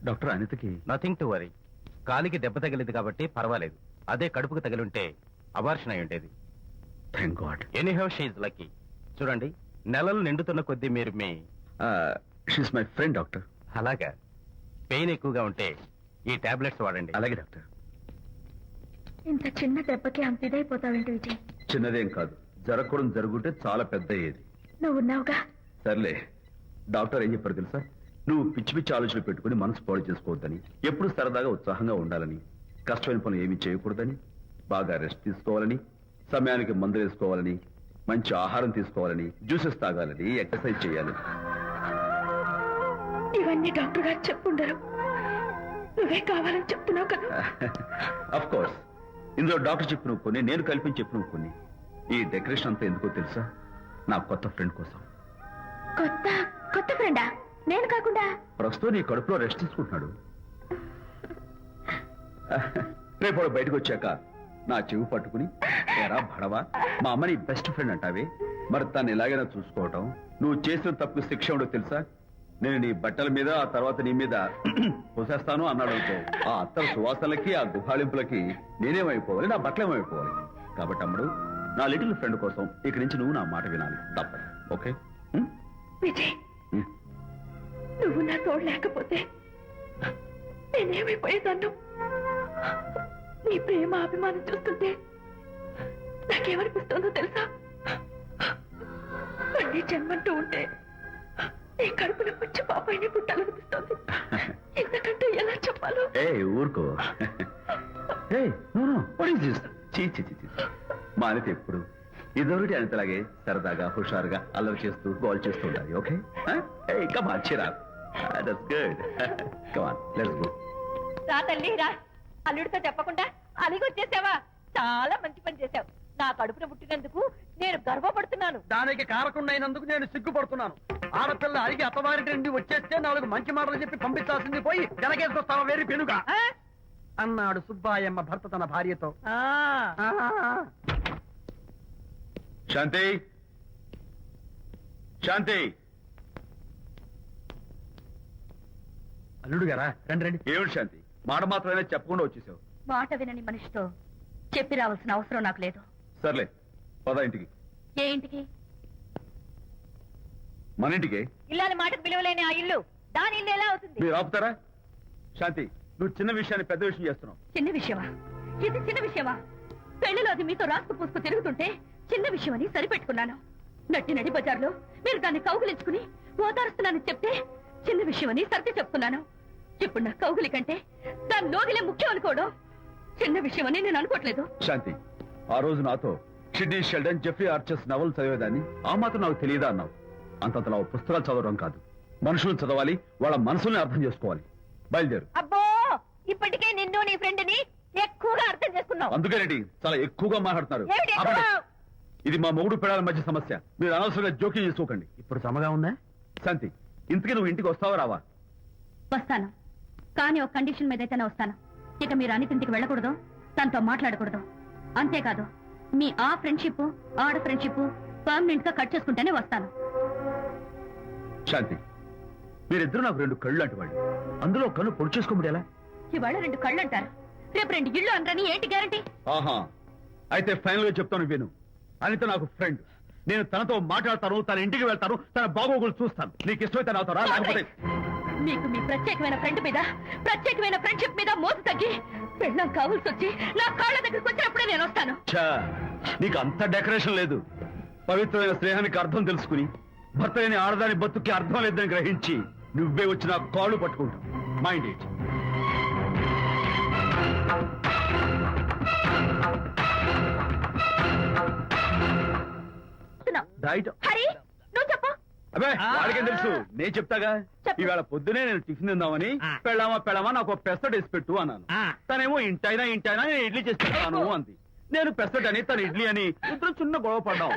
Doctor అనితకి nothing to worry. కాలికి దెబ్బ తగిలింది కాబట్టి పర్వాలేదు. అదే కడుపుకు తగిలింటే అబార్షన్ అయి ఉండేది. Thank God. Anyhow she's lucky. చూడండి, నెలలు నిండుతున్న కొద్దీ మీరు మీ షీస్ మై ఫ్రెండ్ డాక్టర్. అలాగా. పెయిన్ ఎక్కువగా ఉంటే ఈ టాబ్లెట్స్ వాడండి. అలాగే డాక్టర్. ఇంత చిన్న దెబ్బకి అంత ఇదైపోతావేంటి విజయ్? చిన్నదేం కాదు, జరగకూడదు జరుగుంటే చాలా పెద్ద అయ్యేది. నువ్వున్నావుగా. సర్లే, డాక్టర్ ఏం చెప్పారు తెలుసా? నువ్వు పిచ్చి పిచ్చి ఆలోచనలు పెట్టుకుని మనసు పాడు చేసుకోవద్దని, ఎప్పుడు సరదాగా ఉత్సాహంగా ఉండాలని, కష్టమైన పనులు ఏమీ చేయకూడదని, బాగా రెస్ట్ తీసుకోవాలని, సమయానికి మందులు వేసుకోవాలని, మంచి ఆహారం తీసుకోవాలని, జ్యూసెస్ తాగాలని, ఎక్సర్సైజ్ చేయాలని. ఇవన్నీ డాక్టర్ గారు చెప్పుండరు, నువ్వే కావాలని చెప్తున్నావు కదా. అఫ్ కోర్స్, ఇందులో డాక్టర్ చెప్పిన కొన్ని, నేను కల్పించి చెప్పిన కొన్ని. ఈ డెకరేషన్ అంతా ఎందుకో తెలుసా? నా కొత్త ఫ్రెండ్ కోసం. కొత్త కొత్త ఫ్రెండా? నేను కాకుండా? ప్రస్తుతం నీ కడుపులో రెస్ట్ తీసుకుంటున్నాడు. రేపు బయటకు వచ్చాక నా చెవి పట్టుకుని, ఎరా భడవా, మా అమ్మ నీ బెస్ట్ ఫ్రెండ్ అంటావే, మరి తను ఎలాగైనా చూసుకోవటం, నువ్వు చేసిన తప్పు శిక్ష ఉండో తెలుసా? నేను నీ బట్టల మీద, ఆ తర్వాత నీ మీద పోసేస్తాను అన్నాడు అనుకో, ఆ అత్తల సువాసనలకి, ఆ గుహాళింపులకి నేనేమైపోవాలి, నా బట్టలేమైపోవాలి. కాబట్టి అమ్ముడు, నా లిటిల్ ఫ్రెండ్ కోసం ఇక్కడి నుంచి నువ్వు నా మాట వినాలి, తప్పదు. ఓకే విజయ్, నువ్వు నా తోడు లేకపోతే నేనేమైపోయేదాన్ని. నీ ప్రేమ అభిమానం చూస్తుంటే నాకేమనిపిస్తుందో తెలుసా? మళ్ళీ జన్మంటూ ఉంటే నీ కడుపులో వచ్చి పాపాయిని పుట్టాలనిపిస్తుంది. ఎందుకంటే ఎలా చెప్పాలో. ఊరుకో. మా అనిత ఎప్పుడు ఇదొకటి అనితలాగే సరదాగా, హుషారుగా, అల్లరి చేస్తూ, గోల్ చేస్తూ ఉండాలి. Okay, come on, Chira. That's good. Come on, let's go. రా తల్లి రా. అల్లుడితో చెప్పకుండా అలిగొచ్చేసావా? చాలా మంచి పని చేశావు. నా కడుపున పుట్టినందుకు నేను గర్వపడుతున్నాను. దానికి కారకుండైనందుకు నేను సిగ్గుపడుతున్నాను. ఆడపిల్ల అడిగి అత్తవారి నుండి వచ్చేస్తే 4 మంచి మాటలు చెప్పి పంపించాల్సింది పోయి జనకేసుకొస్తావా వేరు పెనుగా అన్నాడు సుబ్బాయమ్మ భర్త తన భార్యతో. శాంతి, శాంతి. అల్లుడు గారా, రండి రండి. ఏమిటి శాంతి, మాట మాత్రమే చెప్పకుండా వచ్చేసావు? మాట వినని మనిషితో చెప్పి రావాల్సిన అవసరం నాకు లేదు. సర్లే, పద ఇంటికి. ఏ ఇంటికి? మన ఇంటికి. ఇల్లాలి మాటకు విలువలేని ఆ ఇల్లు, దాని ఇల్లు ఎలా అవుతుంది? మీరు ఆపుతారా? శాంతి, నువ్వు చిన్న విషయాన్ని పెద్ద విషయం చేస్తున్నావు. చిన్న విషయమా? ఇది చిన్న విషయమా? పెళ్లిలో అది మీతో రాసుకు పూసుకు తిరుగుతుంటే చిన్న విషయం అని సరిపెట్టుకున్నాను. నట్టి నడి బజార్లో మీరు దాన్ని కౌగులించుకుని ఓదారుస్తున్నానని చెప్తే చిన్న విషయం అని సర్ది చెప్తున్నాను. ఇప్పుడు నా కౌగులి కంటే దాని లోగిలే ముఖ్యం అనుకోవడం చిన్న విషయం అని నేను అనుకోవట్లేదు. శాంతి, ఆ రోజు నాతో షిడ్నీ షెల్డన్, జెఫ్రీ ఆర్చర్స్ నవలు చదివేదాన్ని, ఆ మాత్రం నాకు తెలియదా అన్నావు. అంతంతలా పుస్తకాలు చదవడం కాదు, మనుషులను చదవాలి, వాళ్ళ మనసుల్ని అర్థం చేసుకోవాలి. బయలుదేరు. అబ్బో, ఇప్పటికే నిన్ను నీ ఫ్రెండ్ ని ఎక్కువగా అర్థం చేసుకున్నావు. అందుకేనండి చాలా ఎక్కువగా మాట్లాడుతున్నారు. ఏమిటి ఎక్కువ? ఇది మా మొగుడు పిల్లల మధ్య సమస్య, మీరు అనవసరంగా జోక్యం చేసుకోకండి. ఇప్పుడు సమగా ఉందా? శాంతి, ఇంతకీ నువ్వు ఇంటికి వస్తావా రావా? వస్తాను, కానీ ఒక కండిషన్ మీద అయితేనే వస్తాను. ఇక మీరు అనితింటికి వెళ్ళకూడదు, తనతో మాట్లాడకూడదు. అంతేకాదు, మీ ఆ ఫ్రెండ్షిప్, ఆడ ఫ్రెండ్షిప్ పర్మనెంట్ గా కట్ చేసుకుంటేనే వస్తాను. శాంతి, మీరిద్దరు నాకు 2 కళ్ళు లాంటి వాళ్ళు, అందులో కన్ను పొడి చేసుకోమడి ఎలా? ఇవాళ 2 కళ్ళు అంటారు, రేపు 2 ఇళ్ళు అంటారని ఏంటి గ్యారంటీ? ఆహా, అయితే ఫైనల్ గా చెప్తాను విను. అనిత నాకు ఫ్రెండ్, నేను తనతో మాట్లాడతాను, తన ఇంటికి వెళ్తాను, తన బాగోగులు చూస్తాను. నీకు ఇష్టమైతే నాతో రా, లేకపోతే. మీకు మీ ప్రత్యేకమైన ఫ్రెండ్ మీద, ప్రత్యేకమైన ఫ్రెండ్షిప్ మీద మోసు తగ్గి పెళ్ళం కావాల్సి వచ్చి నా కాళ్ళ దగ్గరికి వచ్చినప్పుడే నేను వస్తాను. నీకు అంత డెకరేషన్ లేదు. పవిత్రమైన స్నేహానికి అర్థం తెలుసుకుని, భర్త లేని ఆడదాని బతుక్కి అర్థం లేదని గ్రహించి నువ్వే వచ్చి నా కాళ్ళు పట్టుకుంటావు. Mind it. హరి, నువ్వు చెప్పు. అబ్బే, వాడికేం తెలుసు, నేను చెప్తాగా. ఈవేళ పొద్దునే నేను టిఫిన్ తిందామని, పెళ్ళామా నాకు పెసరట్ వేసి పెట్టు అన్నాను. తనేమో ఇంటైనా నేను ఇడ్లీ చేసి పెడతాను అంది. నేను పెసరట్ అని, తను ఇడ్లీ అని, ఇద్దరు చిన్న గొడవ పడ్డాం.